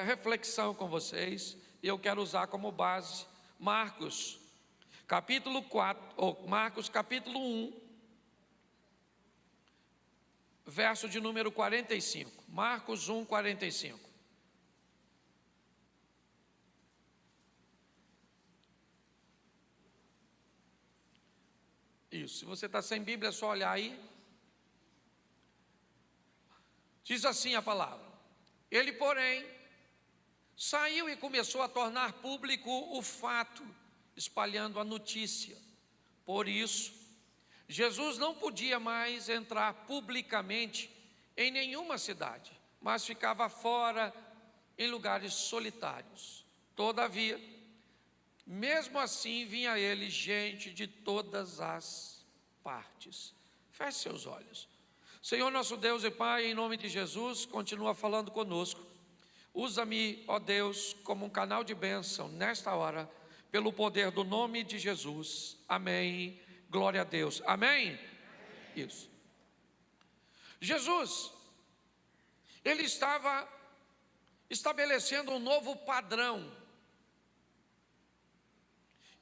reflexão com vocês, e eu quero usar como base Marcos, capítulo 1, verso de número 45. Marcos 1, 45. Isso, se você está sem Bíblia, é só olhar aí. Diz assim a palavra: ele, porém, saiu e começou a tornar público o fato, espalhando a notícia. Por isso, Jesus não podia mais entrar publicamente em nenhuma cidade, mas ficava fora em lugares solitários. Todavia, mesmo assim, vinha a ele gente de todas as partes. Feche seus olhos. Senhor nosso Deus e Pai, em nome de Jesus, continua falando conosco. Usa-me, ó Deus, como um canal de bênção nesta hora, pelo poder do nome de Jesus. Amém. Glória a Deus. Amém? Isso. Jesus, ele estava estabelecendo um novo padrão.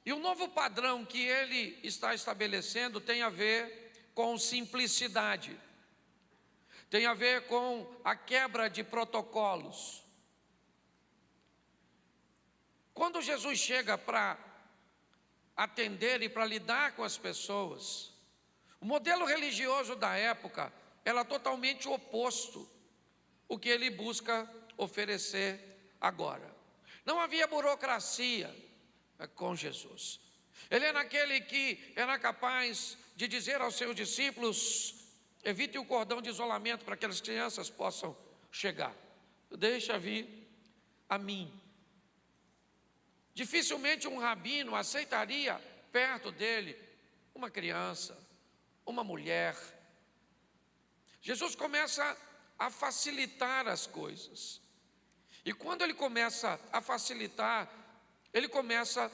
E o novo padrão que ele está estabelecendo tem a ver com simplicidade, tem a ver com a quebra de protocolos. Quando Jesus chega para atender e para lidar com as pessoas, o modelo religioso da época era totalmente oposto ao que ele busca oferecer agora. Não havia burocracia com Jesus. Ele era aquele que era capaz de dizer aos seus discípulos: evite o cordão de isolamento para que as crianças possam chegar, deixa vir a mim. Dificilmente um rabino aceitaria perto dele uma criança, uma mulher. Jesus começa a facilitar as coisas, e quando ele começa a facilitar, ele começa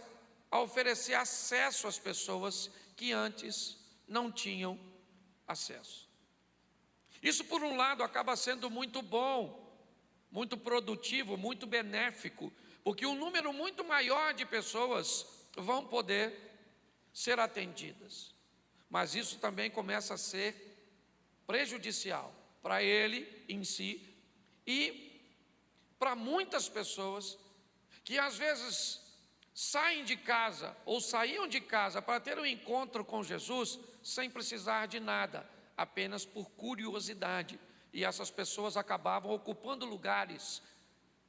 a oferecer acesso às pessoas que antes não tinham acesso. Isso, por um lado, acaba sendo muito bom, muito produtivo, muito benéfico, porque um número muito maior de pessoas vão poder ser atendidas. Mas isso também começa a ser prejudicial para ele em si e para muitas pessoas que às vezes saem de casa ou saíam de casa para ter um encontro com Jesus sem precisar de nada, apenas por curiosidade, e essas pessoas acabavam ocupando lugares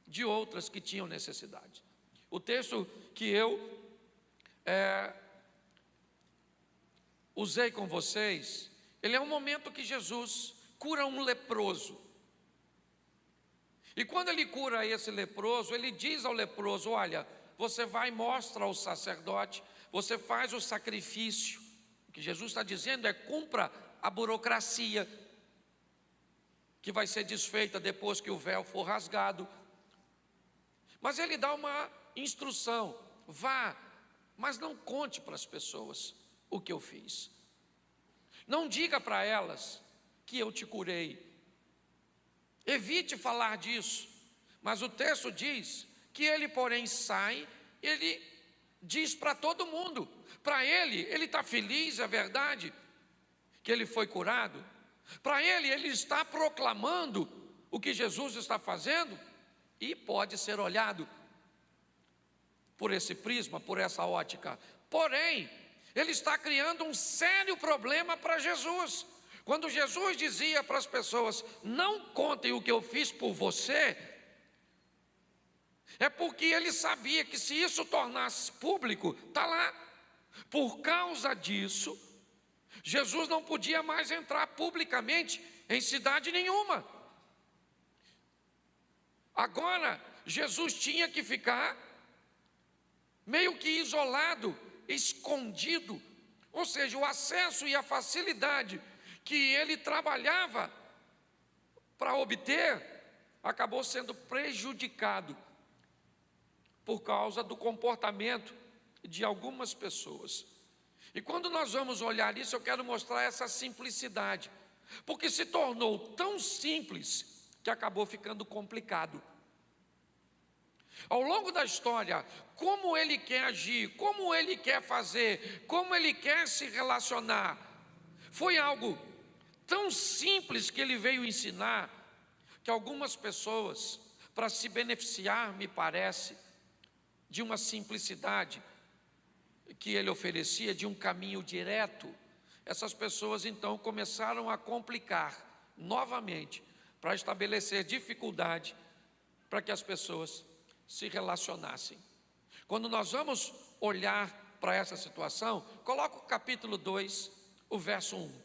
de outras que tinham necessidade. O texto que eu usei com vocês, ele é um momento que Jesus cura um leproso. E quando ele cura esse leproso, ele diz ao leproso: olha, você vai e mostra ao sacerdote, você faz o sacrifício. O que Jesus está dizendo é: cumpra a burocracia, que vai ser desfeita depois que o véu for rasgado. Mas ele dá uma instrução: vá, mas não conte para as pessoas o que eu fiz. Não diga para elas que eu te curei. Evite falar disso. Mas o texto diz que ele, porém, sai, ele diz para todo mundo. Para ele está feliz, é verdade, que ele foi curado. Para ele está proclamando o que Jesus está fazendo, e pode ser olhado por esse prisma, por essa ótica. Porém, ele está criando um sério problema para Jesus. Quando Jesus dizia para as pessoas: não contem o que eu fiz por você, é porque ele sabia que se isso tornasse público, está lá. Por causa disso, Jesus não podia mais entrar publicamente em cidade nenhuma. Agora, Jesus tinha que ficar meio que isolado, escondido. Ou seja, o acesso e a facilidade que ele trabalhava para obter acabou sendo prejudicado por causa do comportamento de algumas pessoas. E quando nós vamos olhar isso, eu quero mostrar essa simplicidade, porque se tornou tão simples que acabou ficando complicado. Ao longo da história, como ele quer agir, como ele quer fazer, como ele quer se relacionar, foi algo tão simples que ele veio ensinar, que algumas pessoas, para se beneficiar, me parece, de uma simplicidade que ele oferecia, de um caminho direto, essas pessoas então começaram a complicar novamente, para estabelecer dificuldade para que as pessoas se relacionassem. Quando nós vamos olhar para essa situação, coloca o capítulo 2, o verso 1.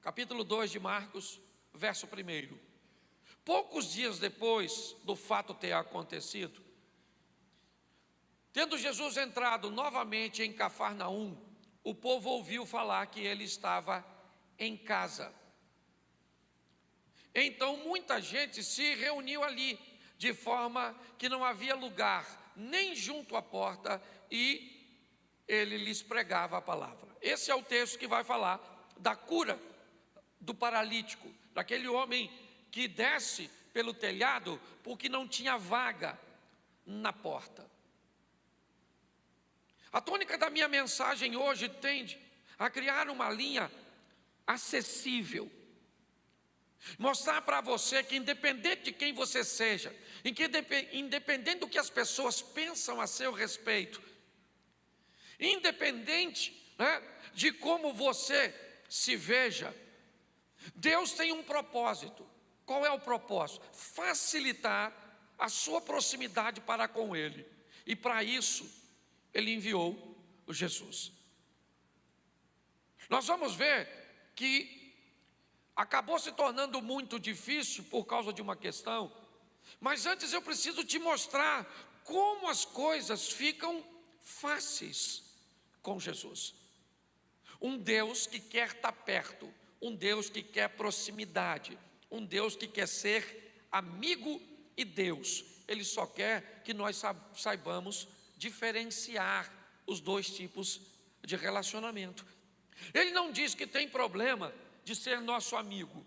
Capítulo 2 de Marcos, verso 1. Poucos dias depois do fato ter acontecido, tendo Jesus entrado novamente em Cafarnaum, o povo ouviu falar que ele estava em casa. Então muita gente se reuniu ali, de forma que não havia lugar nem junto à porta, e ele lhes pregava a palavra. Esse é o texto que vai falar da cura do paralítico, daquele homem que desce pelo telhado porque não tinha vaga na porta. A tônica da minha mensagem hoje tende a criar uma linha acessível, mostrar para você que independente de quem você seja, independente do que as pessoas pensam a seu respeito, independente, de como você se veja, Deus tem um propósito. Qual é o propósito? Facilitar a sua proximidade para com Ele. E para isso, Ele enviou o Jesus. Nós vamos ver que acabou se tornando muito difícil por causa de uma questão, mas antes eu preciso te mostrar como as coisas ficam fáceis com Jesus. Um Deus que quer estar perto, um Deus que quer proximidade, um Deus que quer ser amigo e Deus. Ele só quer que nós saibamos diferenciar os dois tipos de relacionamento. Ele não diz que tem problema de ser nosso amigo.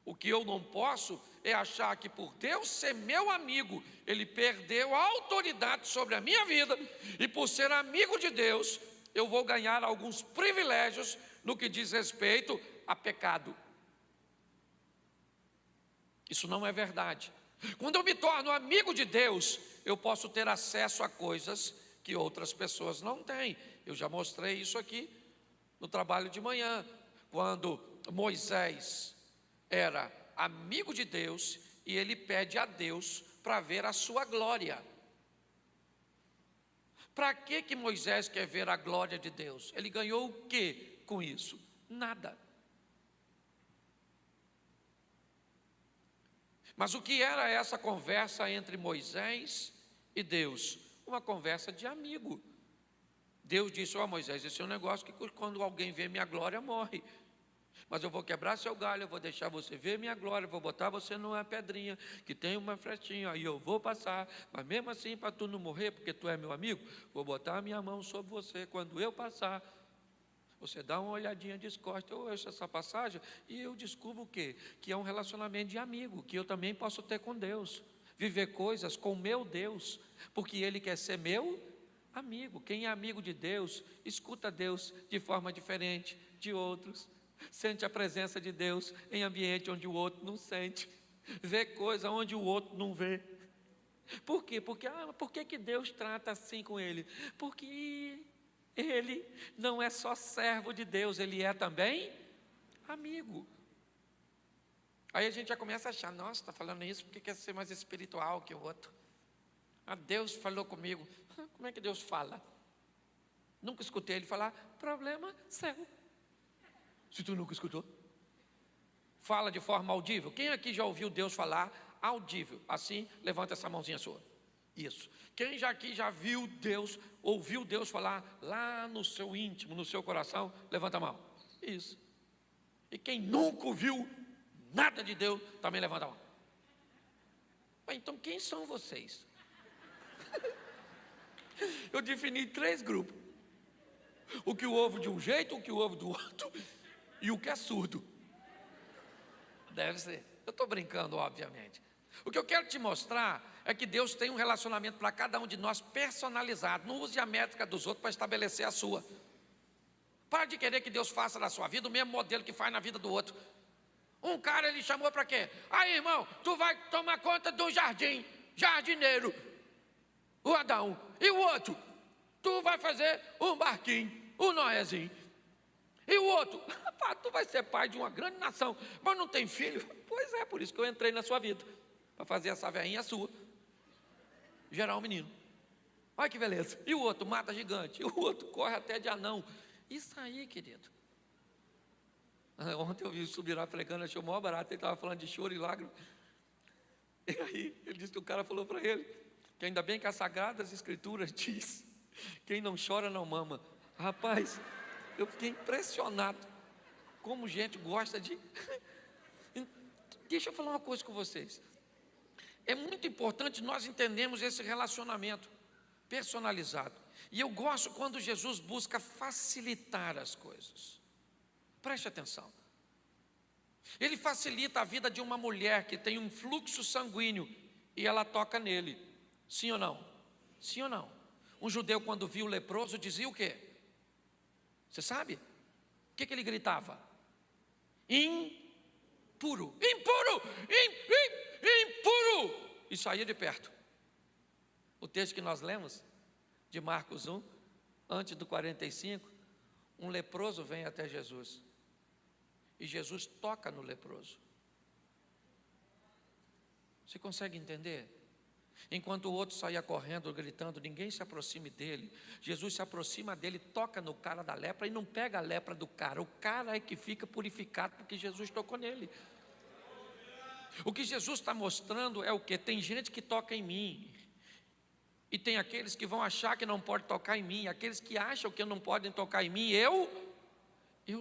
O que eu não posso é achar que por Deus ser meu amigo, Ele perdeu a autoridade sobre a minha vida, e por ser amigo de Deus, eu vou ganhar alguns privilégios no que diz respeito a pecado. Isso não é verdade. Quando eu me torno amigo de Deus, eu posso ter acesso a coisas que outras pessoas não têm. Eu já mostrei isso aqui no trabalho de manhã, quando Moisés era amigo de Deus e ele pede a Deus para ver a sua glória. Para que Moisés quer ver a glória de Deus? Ele ganhou o que com isso? Nada. Mas o que era essa conversa entre Moisés e Deus? Uma conversa de amigo. Deus disse: ó Moisés, esse é um negócio que quando alguém vê minha glória, morre. Mas eu vou quebrar seu galho, eu vou deixar você ver minha glória, vou botar você numa pedrinha que tem uma frestinha, aí eu vou passar, mas mesmo assim, para tu não morrer, porque tu é meu amigo, vou botar a minha mão sobre você. Quando eu passar, você dá uma olhadinha de costas, eu ouço essa passagem e eu descubro o quê? Que é um relacionamento de amigo, que eu também posso ter com Deus, viver coisas com meu Deus, porque Ele quer ser meu amigo. Quem é amigo de Deus, escuta Deus de forma diferente de outros, sente a presença de Deus em ambiente onde o outro não sente, vê coisa onde o outro não vê. Por quê? Por que Deus trata assim com ele? Porque ele não é só servo de Deus, ele é também amigo. Aí a gente já começa a achar: nossa, está falando isso porque quer ser mais espiritual que o outro. Deus falou comigo. Como é que Deus fala? Nunca escutei ele falar: problema seu. Se tu nunca escutou, fala de forma audível. Quem aqui já ouviu Deus falar audível? Assim, levanta essa mãozinha sua. Isso. Quem aqui já viu Deus, ouviu Deus falar lá no seu íntimo, no seu coração? Levanta a mão. Isso. E quem nunca ouviu nada de Deus, também levanta a mão. Então quem são vocês? Eu defini 3 grupos: o que ouve de um jeito, o que ouve do outro e o que é surdo. Deve ser. Eu estou brincando, obviamente. O que eu quero te mostrar é que Deus tem um relacionamento para cada um de nós personalizado. Não use a métrica dos outros para estabelecer a sua. Para de querer que Deus faça na sua vida o mesmo modelo que faz na vida do outro. Um cara ele chamou para quê? Aí, irmão, tu vai tomar conta do jardim, jardineiro, o Adão. E o outro? Tu vai fazer um barquinho, o Noézinho. E o outro? Rapaz, tu vai ser pai de uma grande nação, mas não tem filho? Pois é, por isso que eu entrei na sua vida, para fazer essa velhinha sua gerar um menino. Olha que beleza. E o outro mata gigante, e o outro corre até de anão. Isso aí, querido. Ontem eu vi o Subirá pregando, achei o maior barato. Ele estava falando de choro e lágrimas. E aí ele disse que o cara falou para ele que ainda bem que as Sagradas Escrituras diz: quem não chora não mama. Rapaz, eu fiquei impressionado como gente gosta de... Deixa eu falar uma coisa com vocês. É muito importante nós entendermos esse relacionamento personalizado. E eu gosto quando Jesus busca facilitar as coisas. Preste atenção. Ele facilita a vida de uma mulher que tem um fluxo sanguíneo e ela toca nele. Sim ou não? Sim ou não? Um judeu, quando viu o leproso, dizia o quê? Você sabe? O que ele gritava? Impuro, impuro, impuro. E saía de perto. O texto que nós lemos, de Marcos 1, antes do 45, um leproso vem até Jesus. E Jesus toca no leproso. Você consegue entender? Enquanto o outro saía correndo, gritando, ninguém se aproxime dele. Jesus se aproxima dele, toca no cara da lepra e não pega a lepra do cara. O cara é que fica purificado porque Jesus tocou nele. O que Jesus está mostrando é o que? Tem gente que toca em mim. E tem aqueles que vão achar que não pode tocar em mim. Aqueles que acham que não podem tocar em mim, eu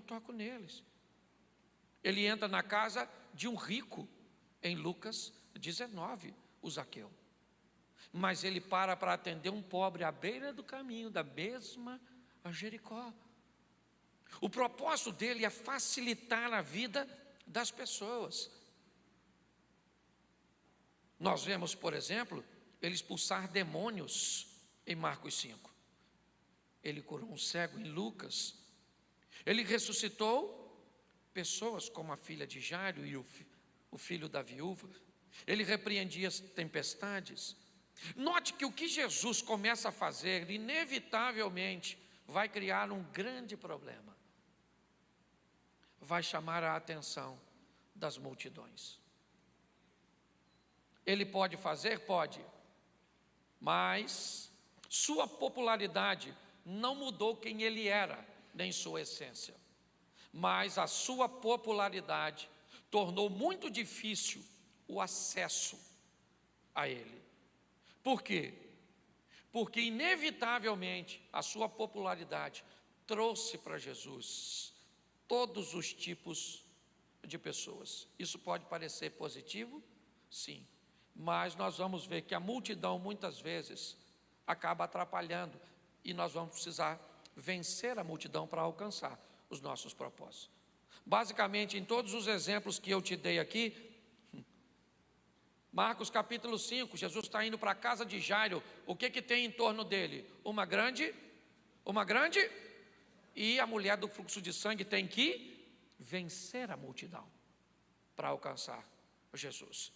toco neles. Ele entra na casa de um rico, em Lucas 19, o Zaqueu. Mas ele para atender um pobre à beira do caminho, da mesma a Jericó. O propósito dele é facilitar a vida das pessoas. Nós vemos, por exemplo, ele expulsar demônios em Marcos 5. Ele curou um cego em Lucas. Ele ressuscitou pessoas como a filha de Jairo e o filho da viúva. Ele repreendia as tempestades. Note que o que Jesus começa a fazer, inevitavelmente, vai criar um grande problema. Vai chamar a atenção das multidões. Ele pode fazer? Pode. Mas sua popularidade não mudou quem ele era, nem sua essência. Mas a sua popularidade tornou muito difícil o acesso a ele. Por quê? Porque inevitavelmente a sua popularidade trouxe para Jesus todos os tipos de pessoas. Isso pode parecer positivo? Sim. Mas nós vamos ver que a multidão muitas vezes acaba atrapalhando e nós vamos precisar vencer a multidão para alcançar os nossos propósitos. Basicamente, em todos os exemplos que eu te dei aqui, Marcos capítulo 5, Jesus está indo para a casa de Jairo. O que tem em torno dele? Uma grande, e a mulher do fluxo de sangue tem que vencer a multidão para alcançar Jesus.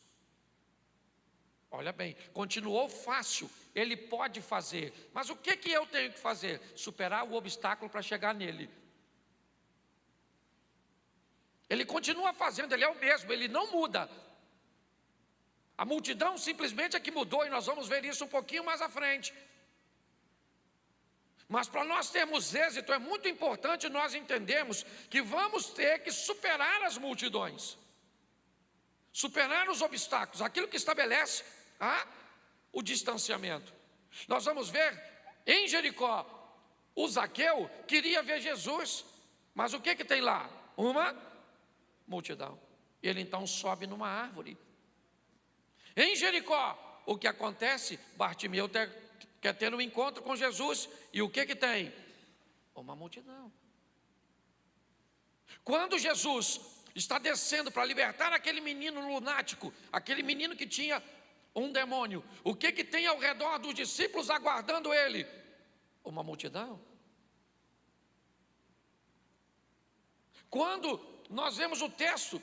Olha bem, continuou fácil, ele pode fazer, mas o que eu tenho que fazer? Superar o obstáculo para chegar nele. Ele continua fazendo, ele é o mesmo, ele não muda. A multidão simplesmente é que mudou, e nós vamos ver isso um pouquinho mais à frente. Mas para nós termos êxito, é muito importante nós entendermos que vamos ter que superar as multidões, superar os obstáculos, aquilo que estabelece o distanciamento. Nós vamos ver em Jericó, o Zaqueu queria ver Jesus, mas o que tem lá? Uma multidão. Ele então sobe numa árvore. Em Jericó, o que acontece? Bartimeu quer ter um encontro com Jesus, e o que tem? Uma multidão. Quando Jesus está descendo para libertar aquele menino lunático, aquele menino que tinha um demônio. O que tem ao redor dos discípulos aguardando ele? Uma multidão. Quando nós vemos o texto,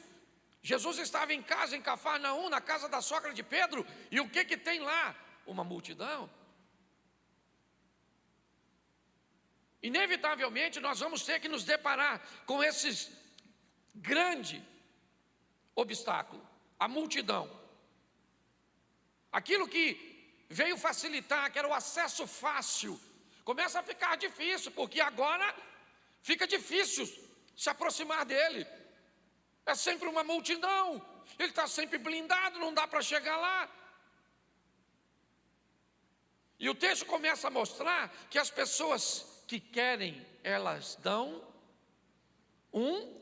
Jesus estava em casa em Cafarnaum, na casa da sogra de Pedro, e o que tem lá? Uma multidão. Inevitavelmente nós vamos ter que nos deparar com esse grande obstáculo, a multidão. Aquilo que veio facilitar, que era o acesso fácil, começa a ficar difícil, porque agora fica difícil se aproximar dele. É sempre uma multidão, ele está sempre blindado, não dá para chegar lá. E o texto começa a mostrar que as pessoas que querem, elas dão um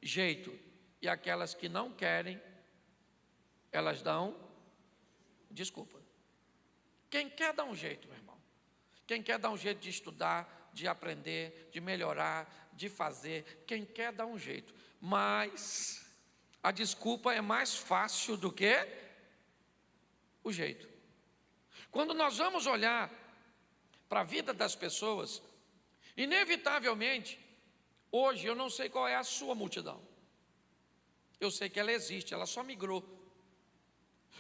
jeito, e aquelas que não querem, elas dão desculpa. Quem quer dá um jeito, meu irmão. Quem quer dar um jeito de estudar, de aprender, de melhorar, de fazer, quem quer dá um jeito. Mas a desculpa é mais fácil do que o jeito. Quando nós vamos olhar para a vida das pessoas, inevitavelmente, hoje eu não sei qual é a sua multidão. Eu sei que ela existe, ela só migrou.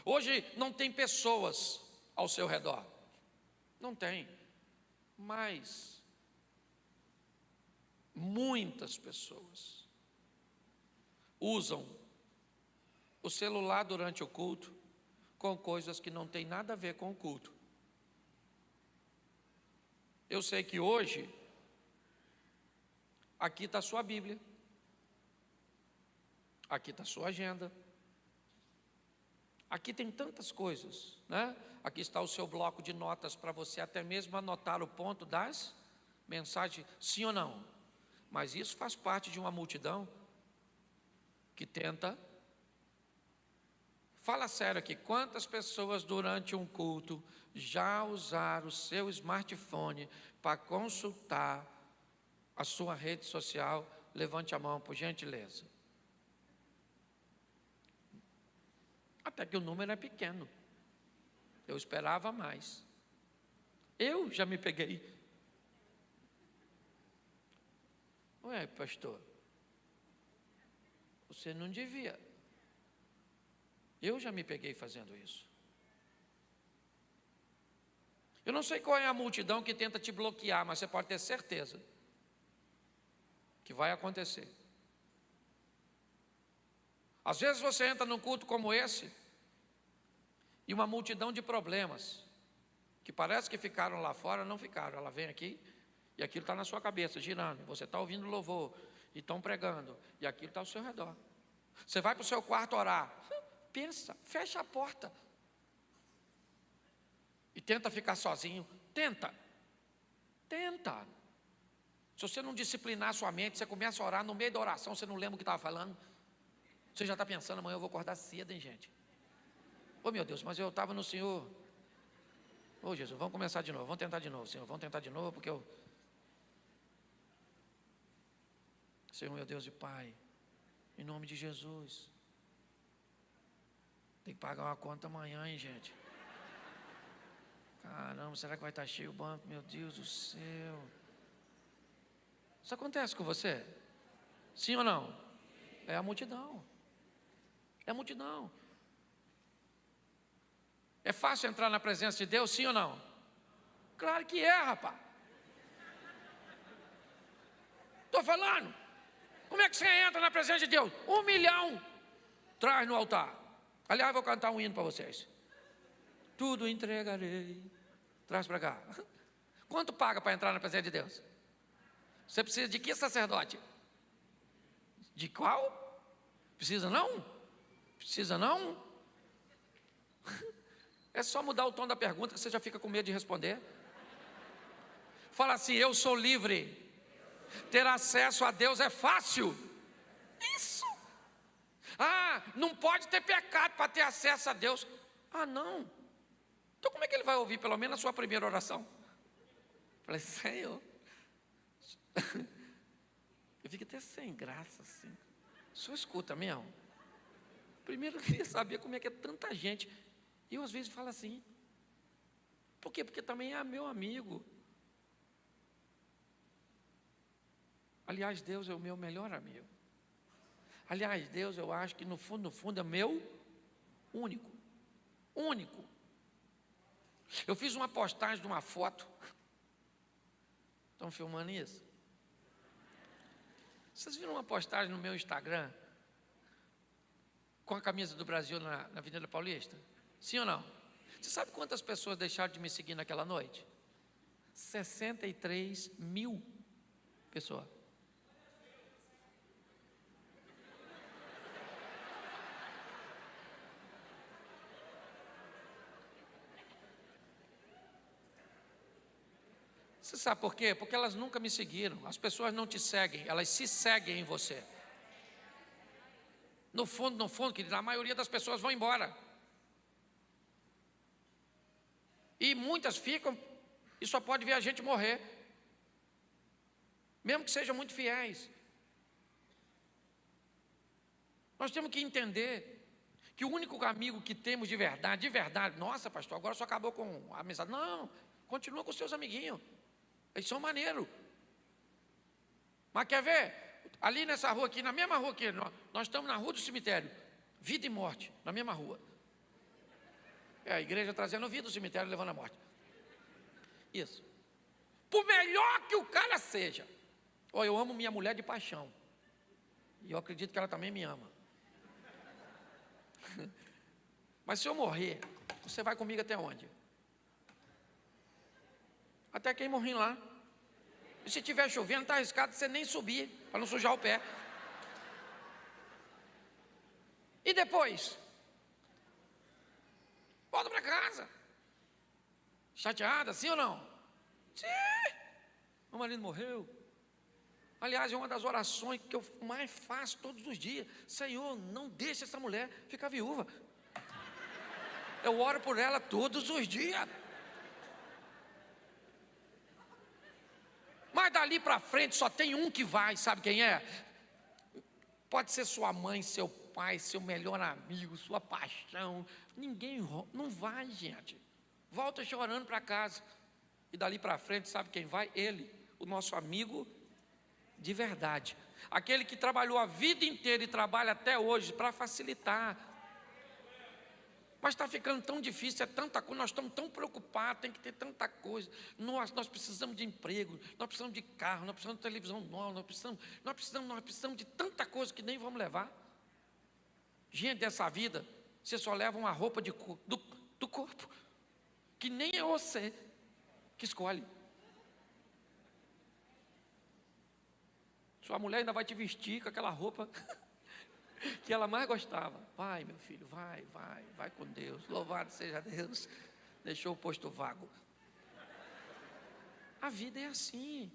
Hoje não tem pessoas ao seu redor. Não tem. Mas muitas pessoas usam o celular durante o culto com coisas que não tem nada a ver com o culto. Eu sei que hoje aqui está a sua Bíblia, aqui está a sua agenda, aqui tem tantas coisas, né? Aqui está o seu bloco de notas para você até mesmo anotar o ponto das mensagens, sim ou não. Mas isso faz parte de uma multidão que tenta. Fala sério aqui, quantas pessoas durante um culto já usaram o seu smartphone para consultar a sua rede social? Levante a mão, por gentileza. Até que o número é pequeno. Eu esperava mais. Eu já me peguei. Ué, pastor, você não devia. Eu já me peguei fazendo isso. Eu não sei qual é a multidão que tenta te bloquear, mas você pode ter certeza que vai acontecer. Às vezes você entra num culto como esse e uma multidão de problemas que parece que ficaram lá fora, não ficaram. Ela vem aqui e aquilo está na sua cabeça, girando. Você está ouvindo louvor e estão pregando e aquilo está ao seu redor. Você vai para o seu quarto orar. Pensa, fecha a porta e tenta ficar sozinho. Tenta. Se você não disciplinar a sua mente, você começa a orar, no meio da oração você não lembra o que estava falando. Você já está pensando, amanhã eu vou acordar cedo, hein, gente? Oh, meu Deus, mas eu estava no Senhor. Oh, Jesus, vamos começar de novo, vamos tentar de novo, Senhor, vamos tentar de novo, porque eu... Senhor, meu Deus e Pai, em nome de Jesus, tem que pagar uma conta amanhã, hein, gente? Caramba, será que vai estar cheio o banco? Meu Deus do céu. Isso acontece com você? Sim ou não? É a multidão. É a multidão. É fácil entrar na presença de Deus, sim ou não? Claro que é, rapaz. Estou falando. Como é que você entra na presença de Deus? 1 milhão. Traz no altar. Aliás, vou cantar um hino para vocês. Tudo entregarei. Traz para cá. Quanto paga para entrar na presença de Deus? Você precisa de que sacerdote? De qual? Precisa não? Precisa não? É só mudar o tom da pergunta que você já fica com medo de responder. Fala assim, eu sou livre. Ter acesso a Deus é fácil. Isso. Ah, não pode ter pecado para ter acesso a Deus. Ah, não. Então como é que ele vai ouvir pelo menos a sua primeira oração? Falei, Senhor. Eu fico até sem graça assim. Só escuta mesmo. Primeiro eu queria saber como é que é tanta gente. E eu às vezes falo assim. Por quê? Porque também é meu amigo. Aliás, Deus é o meu melhor amigo. Aliás, Deus, eu acho que no fundo, é meu único. Único. Eu fiz uma postagem de uma foto. Estão filmando isso? Vocês viram uma postagem no meu Instagram? Com a camisa do Brasil na Avenida Paulista? Sim ou não? Você sabe quantas pessoas deixaram de me seguir naquela noite? 63 mil pessoas. Você sabe por quê? Porque elas nunca me seguiram. As pessoas não te seguem, elas se seguem em você. No fundo, querido, a maioria das pessoas vão embora. E muitas ficam e só pode ver a gente morrer. Mesmo que sejam muito fiéis. Nós temos que entender que o único amigo que temos de verdade, nossa pastor, agora só acabou com a amizade. Não, continua com os seus amiguinhos. Eles são maneiros. Mas quer ver? Ali nessa rua aqui, na mesma rua aqui, nós estamos na rua do cemitério. Vida e morte, na mesma rua. É a igreja trazendo vida, o cemitério levando a morte. Isso. Por melhor que o cara seja. Olha, eu amo minha mulher de paixão. E eu acredito que ela também me ama. Mas se eu morrer, você vai comigo até onde? Até quem morrer lá. E se estiver chovendo, está arriscado você nem subir, para não sujar o pé. E depois? Volta para casa. Chateada, sim ou não? Sim. Meu marido morreu. Aliás, é uma das orações que eu mais faço todos os dias. Senhor, não deixe essa mulher ficar viúva. Eu oro por ela todos os dias. Mas dali para frente só tem um que vai, sabe quem é? Pode ser sua mãe, seu pai, seu melhor amigo, sua paixão. Ninguém não vai, gente. Volta chorando para casa. E dali para frente, sabe quem vai? Ele, o nosso amigo de verdade. Aquele que trabalhou a vida inteira e trabalha até hoje para facilitar. Mas está ficando tão difícil, é tanta coisa, nós estamos tão preocupados, tem que ter tanta coisa. Nós precisamos de emprego, nós precisamos de carro, nós precisamos de televisão nova, nós precisamos de tanta coisa que nem vamos levar. Gente, dessa vida, você só leva uma roupa do corpo, que nem é você que escolhe. Sua mulher ainda vai te vestir com aquela roupa que ela mais gostava. Vai, meu filho, vai com Deus. Louvado seja Deus. Deixou o posto vago. A vida é assim.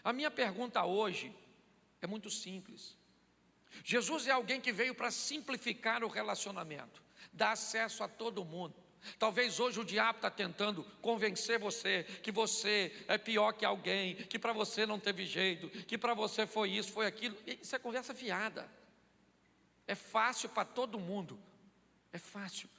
A minha pergunta hoje é muito simples. Jesus é alguém que veio para simplificar o relacionamento, dar acesso a todo mundo. Talvez hoje o diabo está tentando convencer você que você é pior que alguém, que para você não teve jeito, que para você foi isso, foi aquilo. Isso é conversa fiada. É fácil para todo mundo. É fácil.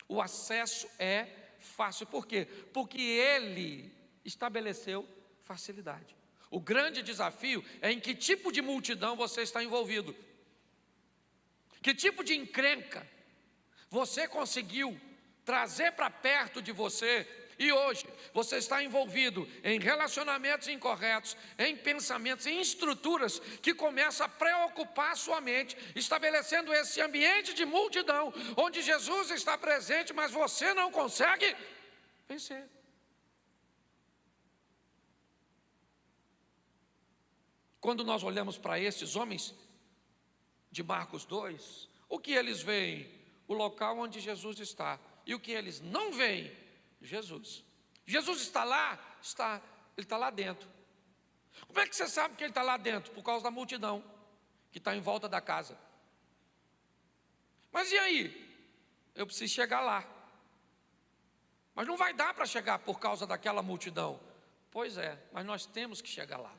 O acesso é fácil. Por quê? Porque ele estabeleceu facilidade. O grande desafio é em que tipo de multidão você está envolvido. Que tipo de encrenca você conseguiu trazer para perto de você, e hoje você está envolvido em relacionamentos incorretos, em pensamentos, em estruturas que começam a preocupar a sua mente, estabelecendo esse ambiente de multidão, onde Jesus está presente, mas você não consegue vencer. Quando nós olhamos para esses homens de Marcos 2, o que eles veem? O local onde Jesus está. E o que eles não veem? Jesus. Jesus está lá? Está. Ele está lá dentro. Como é que você sabe que ele está lá dentro? Por causa da multidão que está em volta da casa. Mas e aí? Eu preciso chegar lá. Mas não vai dar para chegar por causa daquela multidão. Pois é, mas nós temos que chegar lá.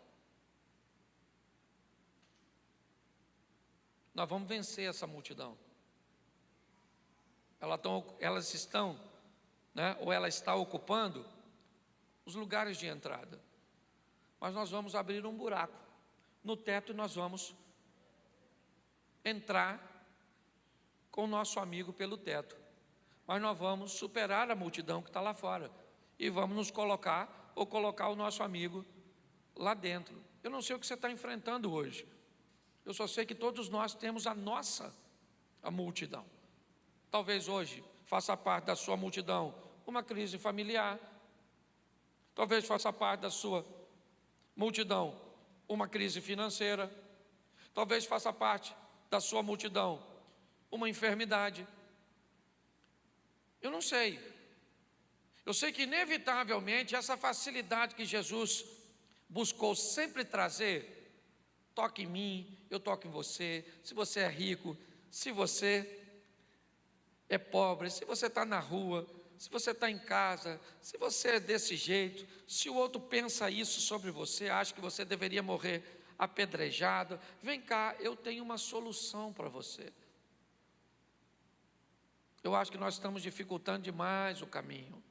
nós vamos vencer essa multidão. Elas estão, né, ou ela está ocupando os lugares de entrada. Mas nós vamos abrir um buraco no teto e nós vamos entrar com o nosso amigo pelo teto. Mas nós vamos superar a multidão que está lá fora e vamos nos colocar ou colocar o nosso amigo lá dentro. Eu não sei o que você está enfrentando hoje. Eu só sei que todos nós temos a multidão. Talvez hoje faça parte da sua multidão uma crise familiar. Talvez faça parte da sua multidão uma crise financeira. Talvez faça parte da sua multidão uma enfermidade. Eu não sei. Eu sei que inevitavelmente essa facilidade que Jesus buscou sempre trazer, toque em mim, eu toco em você, se você é rico, se você é pobre, se você está na rua, se você está em casa, se você é desse jeito, se o outro pensa isso sobre você, acha que você deveria morrer apedrejado, vem cá, eu tenho uma solução para você. Eu acho que nós estamos dificultando demais o caminho.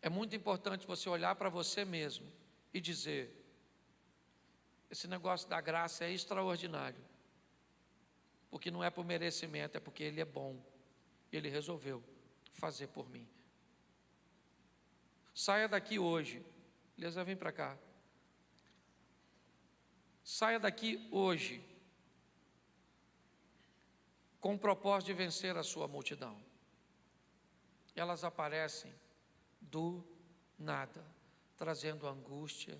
É muito importante você olhar para você mesmo e dizer: esse negócio da graça é extraordinário, porque não é por merecimento, é porque Ele é bom, Ele resolveu fazer por mim. Saia daqui hoje, Elisa, vem para cá. Saia daqui hoje com o propósito de vencer a sua multidão. Elas aparecem do nada, trazendo angústia,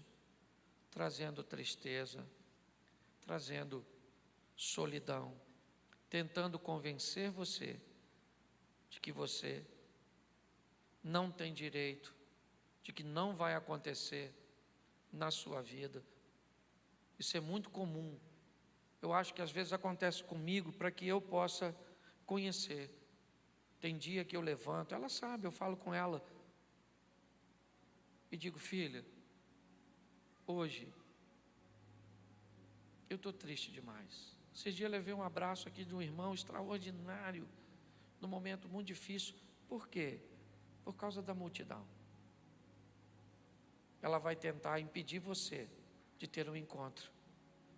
trazendo tristeza, trazendo solidão, tentando convencer você de que você não tem direito, de que não vai acontecer na sua vida. Isso é muito comum. Eu acho que às vezes acontece comigo para que eu possa conhecer. Tem dia que eu levanto, ela sabe, eu falo com ela e digo: filha, hoje eu estou triste demais. Esses dias eu levei um abraço aqui de um irmão extraordinário, num momento muito difícil. Por quê? Por causa da multidão. Ela vai tentar impedir você de ter um encontro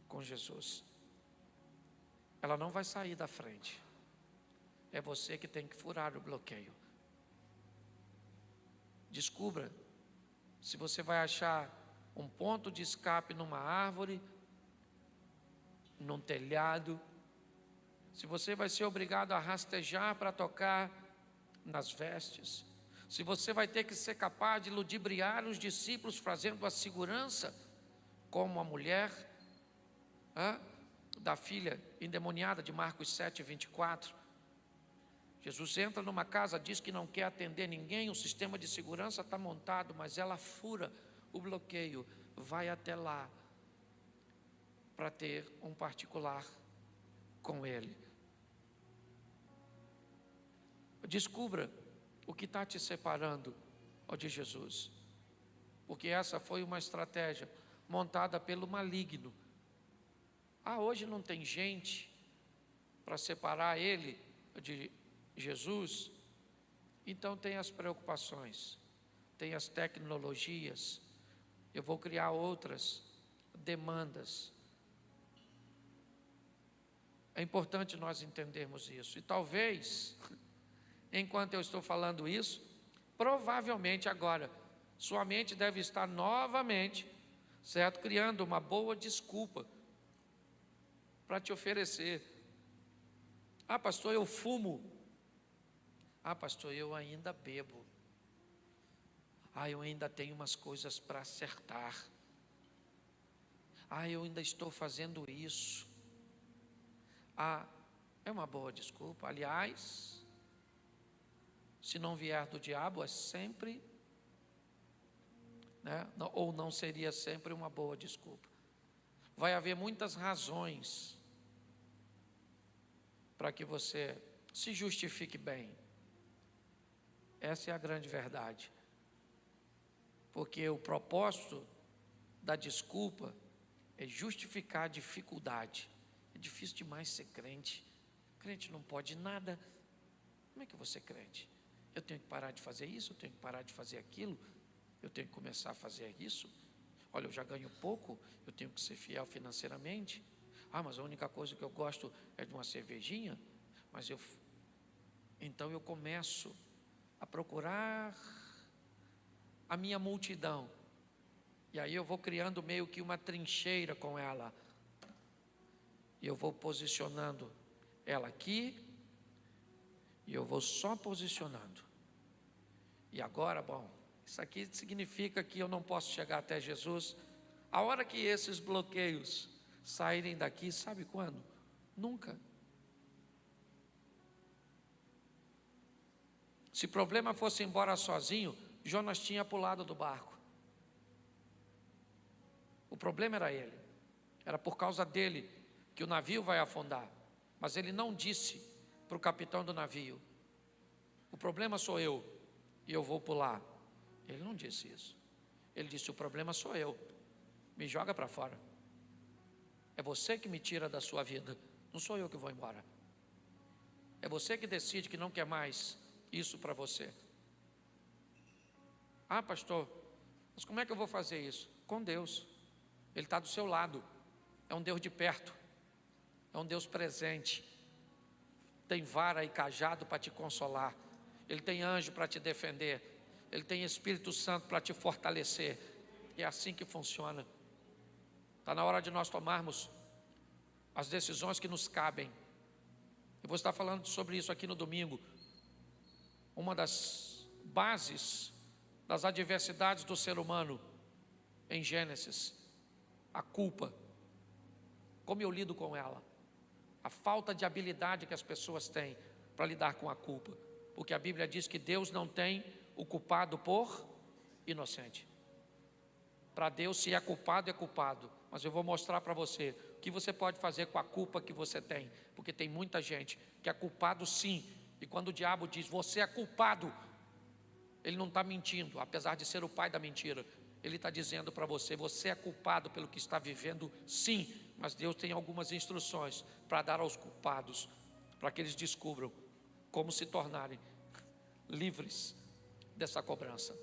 com Jesus. Ela não vai sair da frente. É você que tem que furar o bloqueio. Descubra se você vai achar um ponto de escape numa árvore, num telhado, se você vai ser obrigado a rastejar para tocar nas vestes, se você vai ter que ser capaz de ludibriar os discípulos fazendo a segurança, como a mulher da filha endemoniada de Marcos 7:24. Jesus entra numa casa, diz que não quer atender ninguém, o sistema de segurança está montado, mas ela fura o bloqueio, vai até lá para ter um particular com Ele. Descubra o que está te separando de Jesus, porque essa foi uma estratégia montada pelo maligno. Hoje não tem gente para separar ele de Jesus, então tem as preocupações, tem as tecnologias, eu vou criar outras demandas. É importante nós entendermos isso. E talvez, enquanto eu estou falando isso, provavelmente agora, sua mente deve estar novamente, certo? Criando uma boa desculpa para te oferecer. Pastor, eu fumo. Pastor, eu ainda bebo. Eu ainda tenho umas coisas para acertar. Eu ainda estou fazendo isso. É uma boa desculpa. Aliás, se não vier do diabo, é sempre, ou não seria sempre uma boa desculpa. Vai haver muitas razões para que você se justifique bem. Essa é a grande verdade. Porque o propósito da desculpa é justificar a dificuldade. É difícil demais ser crente. Crente não pode nada. Como é que eu vou ser crente? Eu tenho que parar de fazer isso, eu tenho que parar de fazer aquilo, eu tenho que começar a fazer isso. Olha, eu já ganho pouco, eu tenho que ser fiel financeiramente. Mas a única coisa que eu gosto é de uma cervejinha. Então eu começo a procurar a minha multidão. E aí eu vou criando meio que uma trincheira com ela. E eu vou posicionando ela aqui. E eu vou só posicionando. E agora, isso aqui significa que eu não posso chegar até Jesus. A hora que esses bloqueios saírem daqui, sabe quando? Nunca. Se o problema fosse embora sozinho, Jonas tinha pulado do barco. O problema era ele. Era por causa dele que o navio vai afundar. Mas ele não disse para o capitão do navio: o problema sou eu e eu vou pular. Ele não disse isso. Ele disse: o problema sou eu, me joga para fora. É você que me tira da sua vida, não sou eu que vou embora. É você que decide que não quer mais isso para você. Pastor, mas como é que eu vou fazer isso? Com Deus. Ele está do seu lado. É um Deus de perto. É um Deus presente. Tem vara e cajado para te consolar. Ele tem anjo para te defender. Ele tem Espírito Santo para te fortalecer. É assim que funciona. Está na hora de nós tomarmos as decisões que nos cabem. Eu vou estar falando sobre isso aqui no domingo. Uma das bases das adversidades do ser humano em Gênesis, a culpa. Como eu lido com ela? A falta de habilidade que as pessoas têm para lidar com a culpa. Porque a Bíblia diz que Deus não tem o culpado por inocente. Para Deus, se é culpado, é culpado. Mas eu vou mostrar para você o que você pode fazer com a culpa que você tem. Porque tem muita gente que é culpado sim. E quando o diabo diz, você é culpado, ele não está mentindo, apesar de ser o pai da mentira. Ele está dizendo para você, você é culpado pelo que está vivendo sim. Mas Deus tem algumas instruções para dar aos culpados, para que eles descubram como se tornarem livres dessa cobrança.